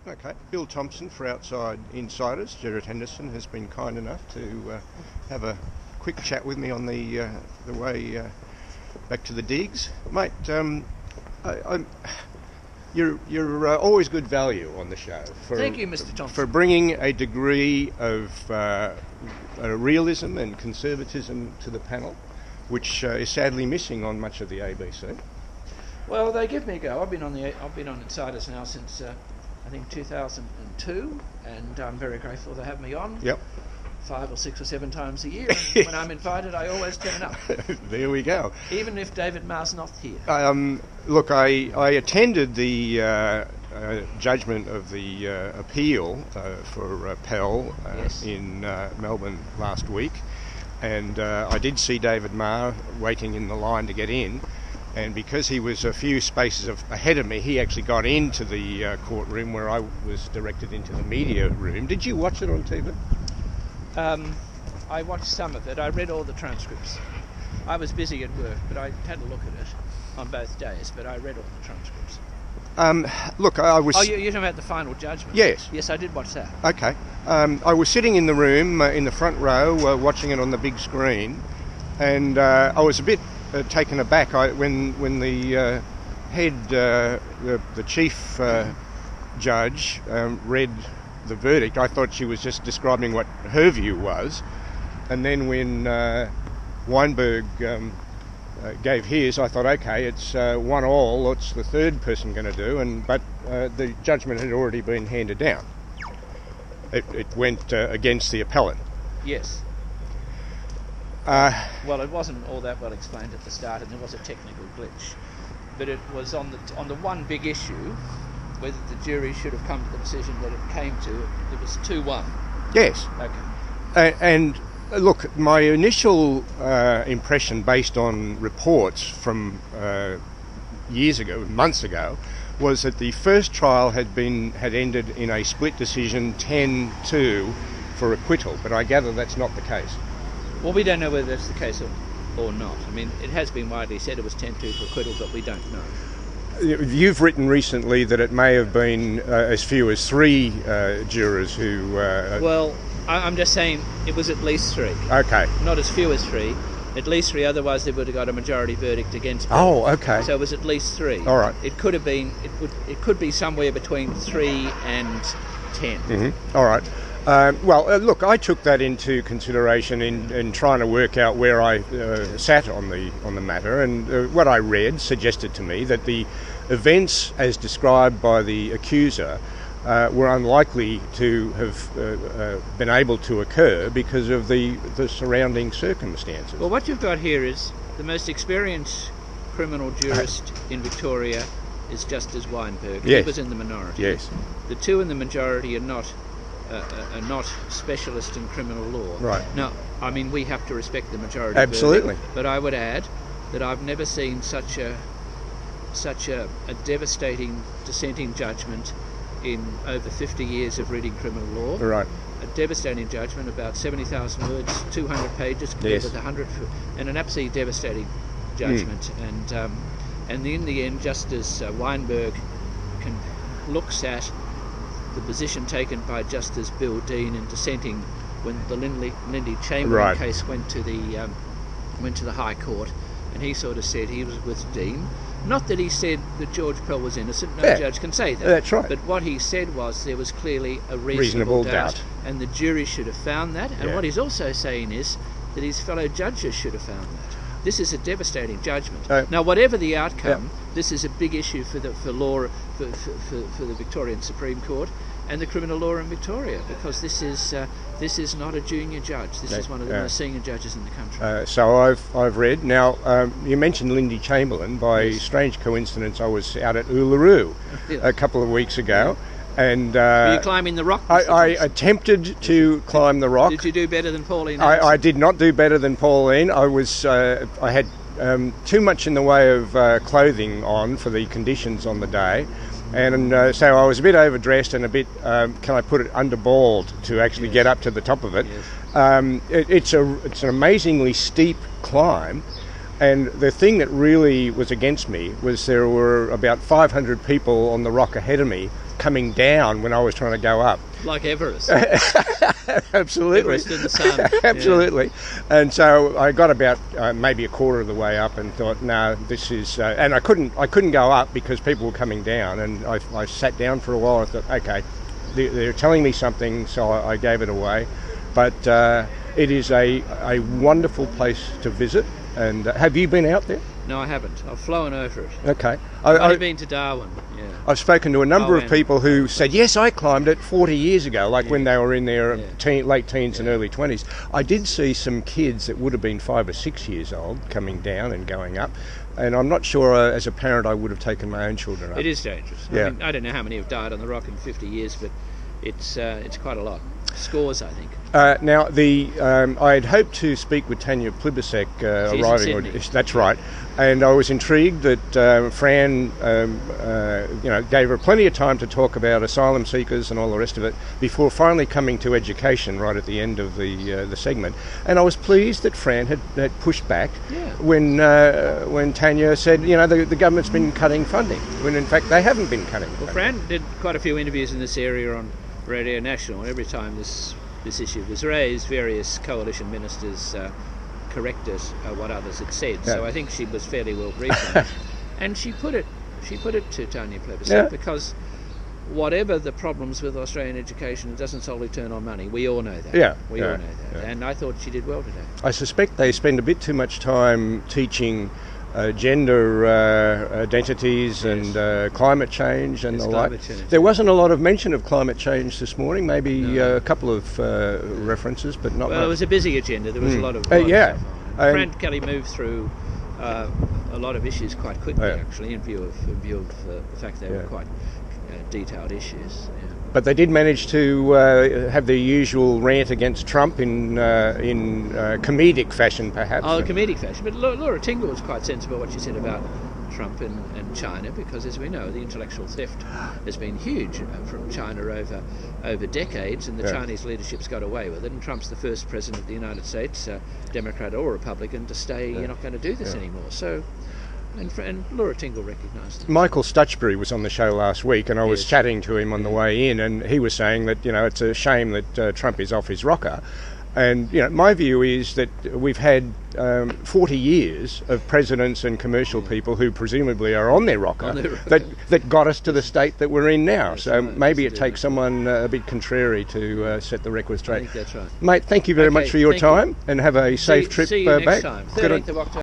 Okay. Bill Thompson for Outside Insiders. Gerard Henderson has been kind enough to have a quick chat with me on the way back to the digs. Mate, you're always good value on the show. Thank you, Mr. Thompson. For bringing a degree of realism and conservatism to the panel, which is sadly missing on much of the ABC. Well, they give me a go. I've been on Insiders now since I think 2002, and I'm very grateful to have me on. Yep. 5 or 6 or 7 times a year. And when I'm invited, I always turn up. There we go. Even if David Marr's not here. Look, I attended the judgment of the appeal for Pell Yes. in Melbourne last week, and I did see David Marr waiting in the line to get in, and because he was a few spaces ahead of me, he actually got into the courtroom where I was directed into the media room. Did you watch it on TV? I watched some of it. I read all the transcripts. I was busy at work, but I had a look at it on both days, but I read all the transcripts. Look, I was... Oh, you're talking about the final judgment? Yes. Yes, I did watch that. Okay. I was sitting in the room in the front row watching it on the big screen, and I was a bit taken aback when the head, the chief judge read the verdict. I thought she was just describing what her view was, and then when Weinberg gave his, I thought, okay, it's 1-1. What's the third person going to do? But the judgment had already been handed down. It went against the appellant. Yes. Well, it wasn't all that well explained at the start, and there was a technical glitch. But it was on the one big issue, whether the jury should have come to the decision that it came to. It was 2-1. Yes. Okay. And look, my initial impression, based on reports from years ago, months ago, was that the first trial had ended in a split decision, 10-2, for acquittal. But I gather that's not the case. Well, we don't know whether that's the case or not. I mean, it has been widely said it was 10-2 for acquittal, but we don't know. You've written recently that it may have been as few as 3 jurors who... Well, I'm just saying it was at least 3. Okay. Not as few as 3. At least 3, otherwise they would have got a majority verdict against them. Oh, okay. So it was at least 3. All right. It could have been... It could be somewhere between 3 and 10. Mm-hmm. All right. Look, I took that into consideration in trying to work out where I sat on the matter, and what I read suggested to me that the events as described by the accuser were unlikely to have been able to occur because of the surrounding circumstances. Well, what you've got here is the most experienced criminal jurist in Victoria is Justice Weinberg. Yes. He was in the minority. Yes. The 2 in the majority are not specialists in criminal law. Right. Now, I mean, we have to respect the majority. Absolutely. Verdict, but I would add that I've never seen such a devastating dissenting judgment in over 50 years of reading criminal law. Right. A devastating judgment, about 70,000 words, 200 pages, compared with 100, and an absolutely devastating judgment. And in the end, Justice Weinberg looks at the position taken by Justice Bill Dean in dissenting when the Lindy Chamberlain case went to the High Court, and he sort of said he was with Dean. Not that he said that George Pell was innocent. No judge can say that. That's right. But what he said was there was clearly a reasonable doubt, and the jury should have found that. And what he's also saying is that his fellow judges should have found that. This is a devastating judgment. Now, whatever the outcome, this is a big issue for the Victorian Supreme Court and the criminal law in Victoria, because this is not a junior judge. This is one of the most senior judges in the country. So I've read. Now, you mentioned Lindy Chamberlain. By strange coincidence, I was out at Uluru a couple of weeks ago. And were you climbing the rock? I attempted to climb the rock. Did you do better than Pauline? I did not do better than Pauline. I had too much in the way of clothing on for the conditions on the day, and so I was a bit overdressed and a bit, can I put it, underballed to actually get up to the top of it. Yes. It's an amazingly steep climb. And the thing that really was against me was there were about 500 people on the rock ahead of me coming down when I was trying to go up. Like Everest. Absolutely. Everest in the sun. Absolutely. Yeah. And so I got about maybe a quarter of the way up and thought, no, this is... and I couldn't go up because people were coming down, and I sat down for a while and thought, okay, they're telling me something, so I gave it away. But it is a wonderful place to visit. And have you been out there? No, I haven't. I've flown over it. Okay. I've only been to Darwin. Yeah. I've spoken to a number of people who said, yes, I climbed it 40 years ago, like when they were in their late teens and early 20s. I did see some kids that would have been 5 or 6 years old coming down and going up, and I'm not sure as a parent I would have taken my own children up. It is dangerous. Yeah. I mean, I don't know how many have died on the rock in 50 years, but it's quite a lot. Scores, I think. Now, I had hoped to speak with Tanya Plibersek arriving. In Sydney. That's right, and I was intrigued that Fran, gave her plenty of time to talk about asylum seekers and all the rest of it before finally coming to education right at the end of the segment. And I was pleased that Fran had pushed back when Tanya said, the government's been cutting funding, when in fact they haven't been cutting funding. Well, Fran did quite a few interviews in this area on Radio National. Every time this issue was raised, various coalition ministers corrected what others had said. Yeah. So I think she was fairly well briefed on it. And she put it to Tanya Plibersek because whatever the problems with Australian education, it doesn't solely turn on money. We all know that. We all know that. Yeah. And I thought she did well today. I suspect they spend a bit too much time teaching gender identities and climate change and the like. There wasn't a lot of mention of climate change this morning, maybe a couple of references, but not much. It was a busy agenda. There was a lot of stuff on. Fran Kelly moved through a lot of issues quite quickly, actually, in view of the fact they were quite detailed issues. Yeah. But they did manage to have their usual rant against Trump in comedic fashion, perhaps. Oh, comedic fashion. But Laura Tingle was quite sensible what she said about Trump and China, because, as we know, the intellectual theft has been huge from China over decades, and the Chinese leadership's got away with it. And Trump's the first president of the United States, Democrat or Republican, to say you're not going to do this anymore. So. And Laura Tingle recognised it. Michael Stutchbury was on the show last week, and I was chatting to him on the way in, and he was saying that it's a shame that Trump is off his rocker. And my view is that we've had 40 years of presidents and commercial people who presumably are on their rocker, that got us to the state that we're in now. So maybe it takes someone a bit contrary to set the record straight. I think that's right. Mate, thank you very much for your time, and have a safe trip see you back. next time. 13th of October.